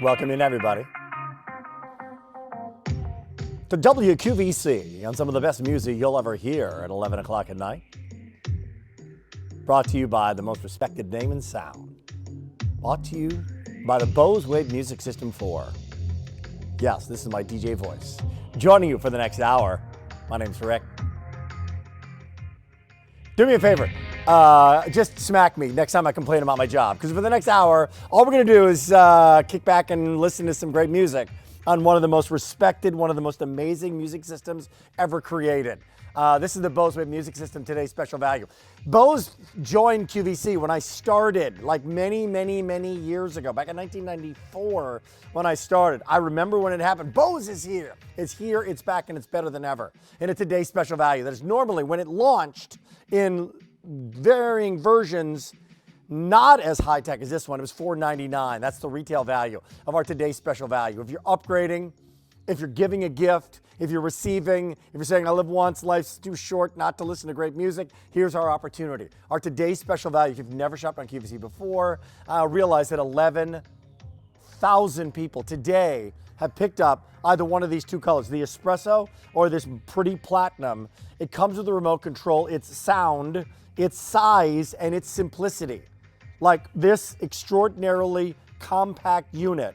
Welcome in, everybody, to WQVC on some of the best music you'll ever hear at 11 o'clock at night. Brought to you by the most respected name in sound. Brought to you by the Bose Wave Music System 4. Yes, this is my DJ voice. Joining you for the next hour, my name's Rick. Do me a favor, just smack me next time I complain about my job, because for the next hour, all we're going to do is kick back and listen to some great music on one of the most respected, one of the most amazing music systems ever created. This is the Bose Wave Music System, today's special value. Bose joined QVC when I started, like many years ago, back in 1994 when I started. I remember when it happened. Bose is here. It's here, it's back, and it's better than ever. And it's today's special value. That is normally, when it launched in varying versions, not as high tech as this one, it was $499. That's the retail value of our today's special value. If you're upgrading, if you're giving a gift, if you're receiving, if you're saying, I live once, life's too short not to listen to great music, here's our opportunity. Our today's special value, if you've never shopped on QVC before, realize that 11,000 people today have picked up either one of these two colors, the espresso or this pretty platinum. It comes with a remote control, its sound, its size, and its simplicity. Like this extraordinarily compact unit.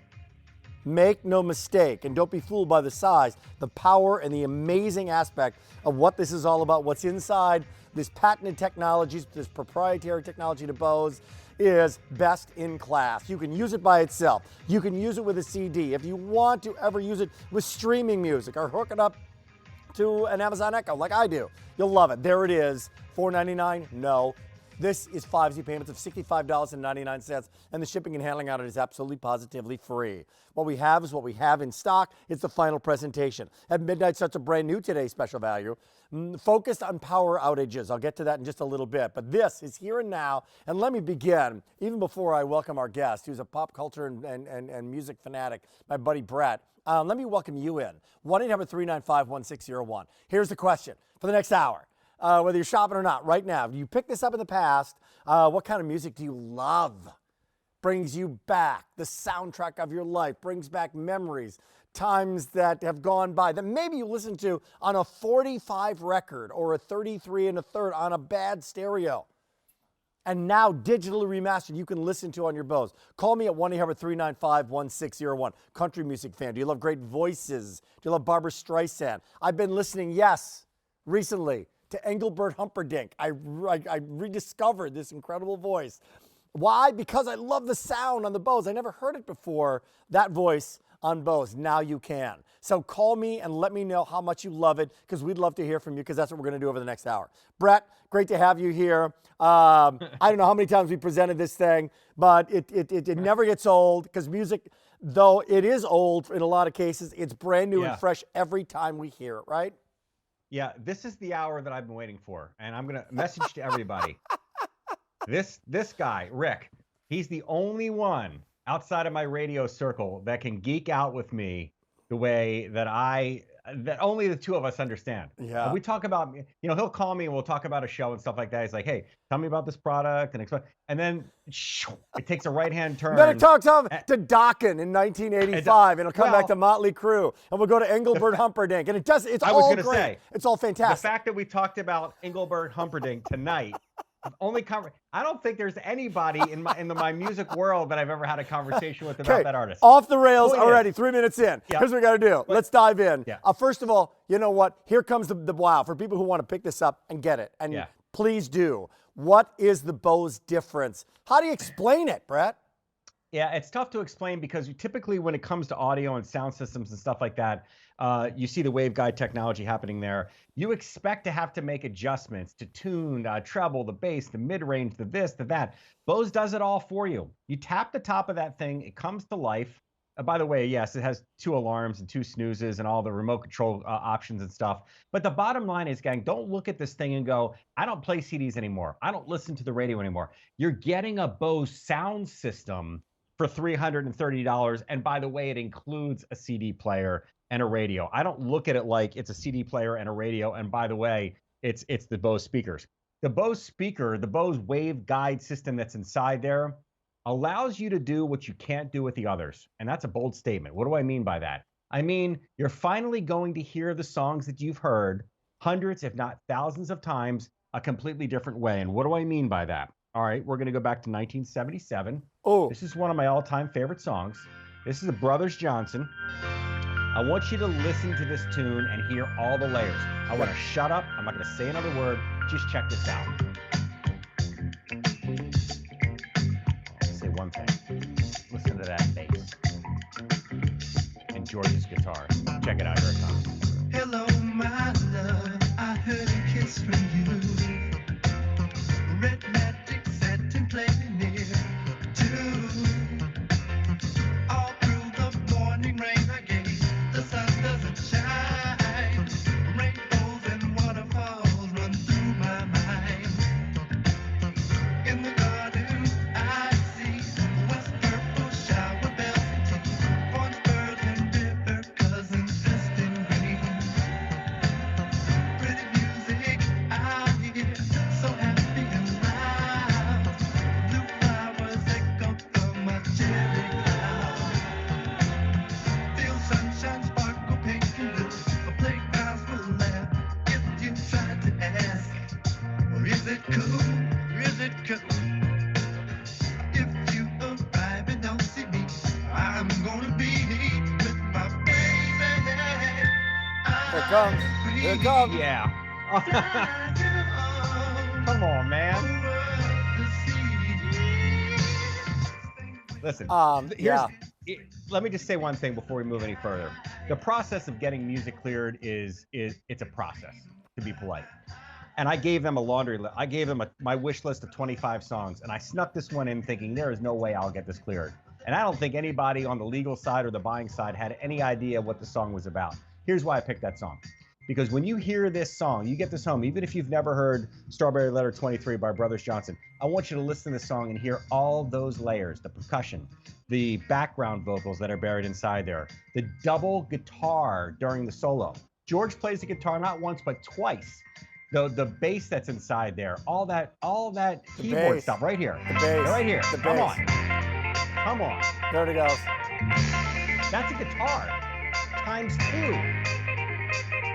Make no mistake, and don't be fooled by the size, the power and the amazing aspect of what this is all about, what's inside this patented technologies, this proprietary technology to Bose is best in class. You can use it by itself. You can use it with a CD. If you want to ever use it with streaming music or hook it up to an Amazon Echo like I do, you'll love it. There it is, $499, no. This is 5Z payments of $65.99, and the shipping and handling on it is absolutely positively free. What we have is what we have in stock. It's the final presentation. At midnight starts a brand new today's special value, focused on power outages. I'll get to that in just a little bit, but this is here and now. And let me begin, even before I welcome our guest, who's a pop culture and music fanatic, my buddy Brett. Let me welcome you in. 1-800-395-1601. Here's the question for the next hour. Whether you're shopping or not, right now, you picked this up in the past, what kind of music do you love? Brings you back, the soundtrack of your life, brings back memories, times that have gone by that maybe you listened to on a 45 record or a 33 1/3 on a bad stereo. And now digitally remastered, you can listen to on your Bose. Call me at 1-800-395-1601. Country music fan, do you love great voices? Do you love Barbra Streisand? I've been listening, yes, recently, to Engelbert Humperdinck. I rediscovered this incredible voice. Why? Because I love the sound on the Bose. I never heard it before, that voice on Bose. Now you can. So call me and let me know how much you love it, because we'd love to hear from you, because that's what we're going to do over the next hour. Brett, great to have you here. I don't know how many times we presented this thing, but it never gets old, because music, though it is old in a lot of cases, it's brand new and fresh every time we hear it, right? Yeah, this is the hour that I've been waiting for, and I'm gonna message to everybody. This guy, Rick, he's the only one outside of my radio circle that can geek out with me the way that only the two of us understand. Yeah. And we talk about, he'll call me and we'll talk about a show and stuff like that. He's like, hey, tell me about this product, and then it takes a right-hand turn. Then it talks to Dokken in 1985, and it'll come back to Motley Crue, and we'll go to Engelbert Humperdinck, and it's all great. It's all fantastic. The fact that we talked about Engelbert Humperdinck tonight, I don't think there's anybody in my music world that I've ever had a conversation with about that artist. Off the rails already, 3 minutes in. Yeah. Here's what we got to do. Let's dive in. Yeah. First of all, you know what? Here comes the wow for people who want to pick this up and get it. And please do. What is the Bose difference? How do you explain it, Brett? Yeah, it's tough to explain, because typically when it comes to audio and sound systems and stuff like that, you see the waveguide technology happening there. You expect to have to make adjustments to tune, treble, the bass, the mid-range, the this, the that. Bose does it all for you. You tap the top of that thing, it comes to life. By the way, yes, it has 2 alarms and 2 snoozes and all the remote control options and stuff. But the bottom line is, gang, don't look at this thing and go, I don't play CDs anymore. I don't listen to the radio anymore. You're getting a Bose sound system for $330. And by the way, it includes a CD player and a radio. I don't look at it like it's a CD player and a radio. And by the way, it's the Bose speakers. The Bose speaker, the Bose waveguide system that's inside there, allows you to do what you can't do with the others. And that's a bold statement. What do I mean by that? I mean, you're finally going to hear the songs that you've heard hundreds, if not thousands of times, a completely different way. And what do I mean by that? All right, we're going to go back to 1977. Oh, This is one of my all-time favorite songs. This is the Brothers Johnson. I want you to listen to this tune and hear all the layers. I want to shut up. I'm not going to say another word. Just check this out. I'll say one thing. Listen to that bass. And George's guitar. Check it out. Here it comes. Hello, my love. I heard a kiss from you. Red magic satin playing near too. All through the morning rain I gave. The sun doesn't shine. Rainbows and waterfalls run through my mind. In the garden I see west purple shower bells and tea. Orange birds and river cousins dressed in green. Pretty music I hear, so happy and loud. Blue flowers echo from a cherry cloud. Feel sunshine sparkle pink and blue. A playground's full laugh if you try to ask. Or is it cool? Or is it cool? If you arrive and don't see me, I'm gonna be with my baby. here it comes. Here it comes. Yeah. Come on, man. Listen, Yeah. let me just say one thing before we move any further. The process of getting music cleared is it's a process, to be polite. And I gave them a laundry list. I gave them my wish list of 25 songs, and I snuck this one in thinking there is no way I'll get this cleared. And I don't think anybody on the legal side or the buying side had any idea what the song was about. Here's why I picked that song. Because when you hear this song, you get this home, even if you've never heard Strawberry Letter 23 by Brothers Johnson, I want you to listen to this song and hear all those layers, the percussion, the background vocals that are buried inside there, the double guitar during the solo. George plays the guitar not once, but twice. The bass that's inside there, all that keyboard bass. stuff right here. The bass. Right here. The Come bass. on. Come on. There it goes. That's a guitar. Times 2.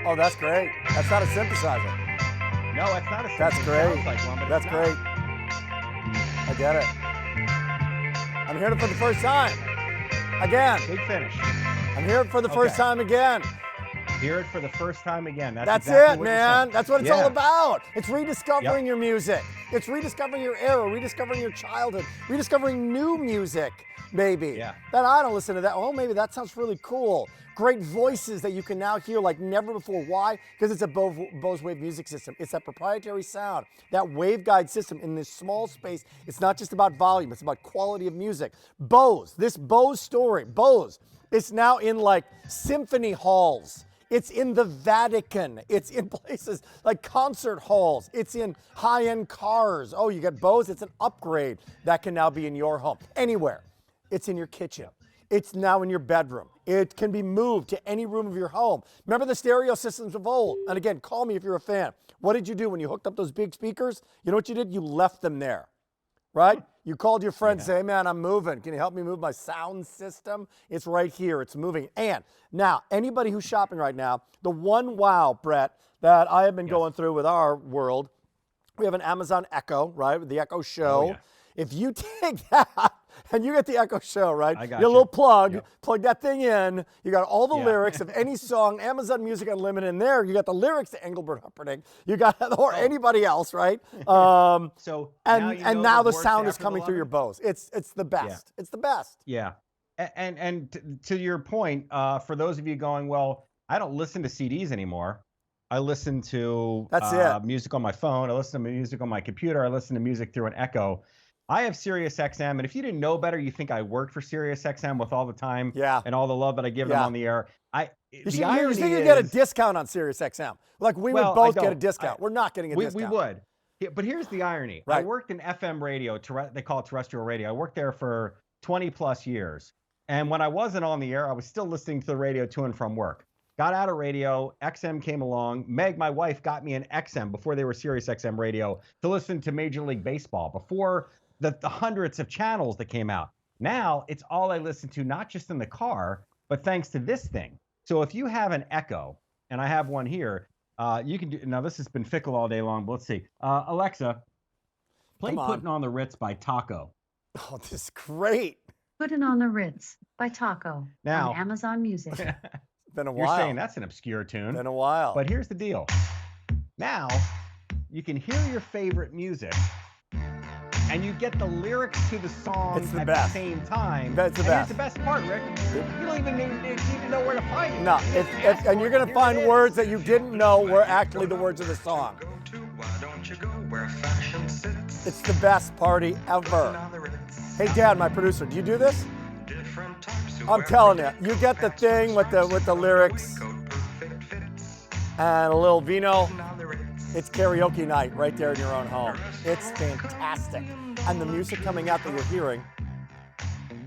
Oh, that's great. That's not a synthesizer. No, it's not a That's synth. It great. sounds like one, but That's it's not. great. I get it. I'm hearing it for the first time. Again. Big finish. I'm hearing it for the first Okay. time again. Hear it for the first time again. That's exactly it, what you're man. saying. That's what it's Yeah. all about. It's rediscovering Yep. your music. It's rediscovering your era, rediscovering your childhood, rediscovering new music, maybe. Yeah. That I don't listen to that. Oh, maybe that sounds really cool. Great voices that you can now hear like never before. Why? Because it's a Bose Wave music system. It's that proprietary sound, that waveguide system in this small space. It's not just about volume, it's about quality of music. Bose, this Bose story, Bose, it's now in like symphony halls. It's in the Vatican. It's in places like concert halls. It's in high-end cars. Oh, you get Bose. It's an upgrade that can now be in your home. Anywhere. It's in your kitchen. It's now in your bedroom. It can be moved to any room of your home. Remember the stereo systems of old? And again, call me if you're a fan. What did you do when you hooked up those big speakers? You know what you did? You left them there, right? You called your friend and say, hey man, I'm moving. Can you help me move my sound system? It's right here, it's moving. And now, anybody who's shopping right now, the one wow, Brett, that I have been going through with our world, we have an Amazon Echo, right? With the Echo Show. Oh, yeah. If you take that and you get the Echo Show, right? I got Your you. little plug, Yep. plug that thing in. You got all the Yeah. lyrics of any song, Amazon Music Unlimited in there. You got the lyrics to Engelbert Humperdinck. You got, or anybody else, right? So And now you and know now the words sound is after coming through your beloved? Bose. It's the best. It's the best. Yeah. To your point, for those of you going, well, I don't listen to CDs anymore. I listen to That's it. music on my phone. I listen to music on my computer. I listen to music through an Echo. I have Sirius XM, and if you didn't know better, you think I worked for Sirius XM with all the time Yeah. and all the love that I give them Yeah. on the air. You The think irony you get a is- discount on Sirius XM? Like we Well, would both I get a don't. discount. We're not getting a we discount. would. Yeah, but here's the irony. I Right. worked in FM radio, they call it terrestrial radio. I worked there for 20 plus years. And when I wasn't on the air, I was still listening to the radio to and from work. Got out of radio, XM came along. Meg, my wife, got me an XM before they were Sirius XM radio to listen to Major League Baseball. Before the hundreds of channels that came out. Now it's all I listen to, not just in the car, but thanks to this thing. So if you have an Echo, and I have one here, you can do, now this has been fickle all day long, but let's see. Alexa, play Come on. Puttin' on the Ritz by Taco. Oh, this is great. Puttin' on the Ritz by Taco Now- on Amazon Music. Been a You're while. saying that's an obscure tune. Been a while. But here's the deal. Now, you can hear your favorite music, and you get the lyrics to the song It's the at best. the same time. It's the and best. Here's the best part, Rick. You don't even need to know where to find it. No, You just ask and for you're it, going to here find it is. words that you didn't know were actually the words of the song. Go to, why don't you go where fashion sits? It's the best party ever. Hey, Dad, my producer, do you do this? Different types who I'm wear telling you, different you get the hats, thing with the lyrics coat, perfect fits. and a little vino. Now the Ritz. It's karaoke night right there in your own home. It's fantastic. And the music coming out that you're hearing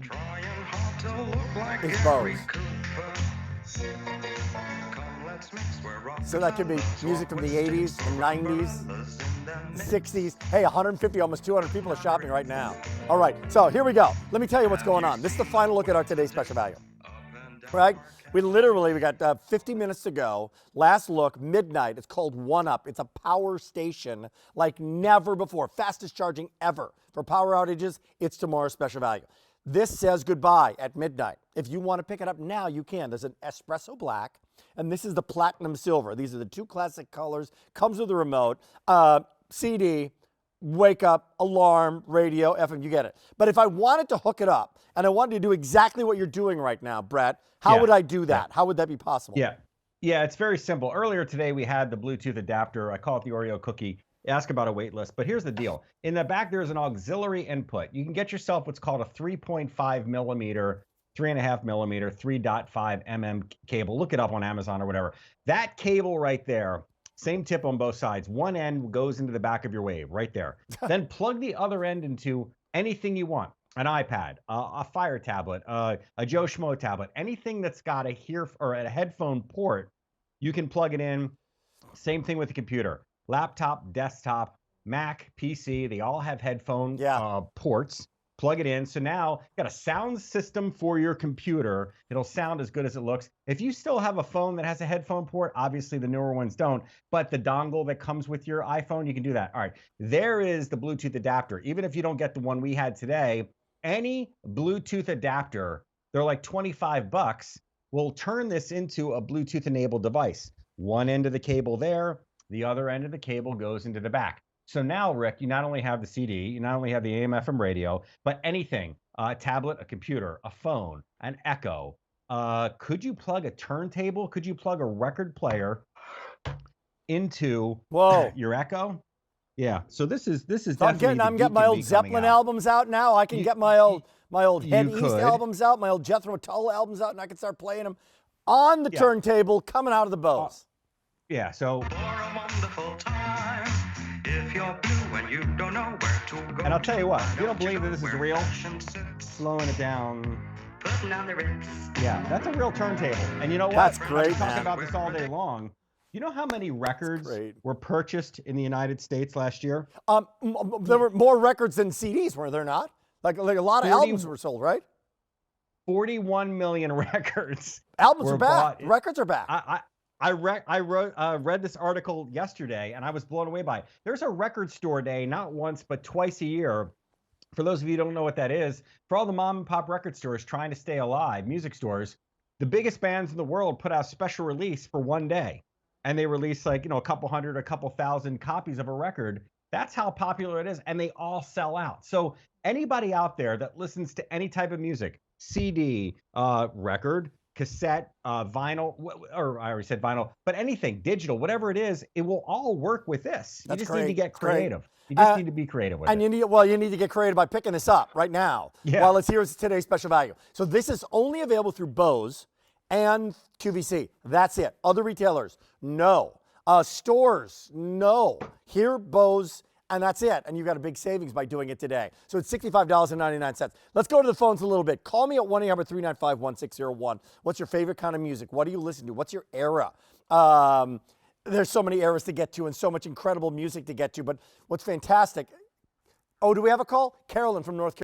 Trying hard to look like is Gary Bose. Cooper. Come, let's mix where rock So that could be colors music from the walk with 80s, sticks, the or 90s, umbrellas in their the midst. 60s. Hey, 150, almost 200 people are shopping right now. All right, so here we go. Let me tell you what's going on. This is the final look at our today's special value. Up and down Right? We got 50 minutes to go. Last look, midnight. It's called One Up. It's a power station like never before. Fastest charging ever. For power outages, it's tomorrow's special value. This says goodbye at midnight. If you want to pick it up now, you can. There's an espresso black, and this is the platinum silver. These are the two classic colors. Comes with a remote. CD, wake up, alarm, radio, FM, you get it. But if I wanted to hook it up and I wanted to do exactly what you're doing right now, Brett, how Yeah. would I do that? How would that be possible? Yeah. Yeah, it's very simple. Earlier today, we had the Bluetooth adapter. I call it the Oreo cookie. Ask about a wait list. But here's the deal. In the back, there's an auxiliary input. You can get yourself what's called a 3.5 millimeter, 3.5 millimeter, 3.5 mm cable. Look it up on Amazon or whatever. That cable right there, same tip on both sides. One end goes into the back of your wave right there. Then plug the other end into anything you want. An iPad, a Fire tablet, a Joe Schmo tablet, anything that's got a a headphone port, you can plug it in. Same thing with the computer. Laptop, desktop, Mac, PC, they all have headphone ports. Plug it in. So now you got a sound system for your computer. It'll sound as good as it looks. If you still have a phone that has a headphone port, obviously the newer ones don't, but the dongle that comes with your iPhone, you can do that. All right, there is the Bluetooth adapter. Even if you don't get the one we had today, any Bluetooth adapter, they're like 25 bucks, will turn this into a Bluetooth enabled device. One end of the cable there, the other end of the cable goes into the back. So now, Rick, you not only have the CD, you not only have the AM FM radio, but anything, a tablet, a computer, a phone, an Echo. Could you plug a turntable? Could you plug a record player into your Echo? Yeah. So this is So I'm definitely getting my old Zeppelin albums out now. I can get my old Head East albums out, my old Jethro Tull albums out, and I can start playing them on the turntable coming out of the Bose. Yeah. So. For a wonderful time, if you're blue and you don't know where to go. And I'll tell you what, if you don't believe go that this is where real, fashion sits. slowing it down. Putting on the Ritz. Yeah, that's a real turntable. And you know what? That's great, I've been talking man. about this all day long. You know how many records were purchased in the United States last year? There were more records than CDs, were there not? Like a lot of albums were sold, right? 41 million records. Albums were are back. bought. Records are back. I read this article yesterday, and I was blown away by it. There's a record store day, not once, but twice a year. For those of you who don't know what that is, for all the mom and pop record stores trying to stay alive, music stores, the biggest bands in the world put out special release for one day. And they release like, a couple hundred, a couple thousand copies of a record. That's how popular it is. And they all sell out. So anybody out there that listens to any type of music, CD, record, cassette, vinyl, or I already said vinyl, but anything, digital, whatever it is, it will all work with this. You just need to get creative. You just need to be creative with it. And you need to get creative by picking this up right now. Yeah. Well, here's today's special value. So this is only available through Bose and QVC. That's it. Other retailers, no. Stores, no. Here, Bose, and that's it. And you've got a big savings by doing it today. So it's $65.99. Let's go to the phones a little bit. Call me at 1-800-395-1601. What's your favorite kind of music? What do you listen to? What's your era? There's so many eras to get to and so much incredible music to get to. But what's fantastic, Oh, do we have a call? Carolyn from North Carolina.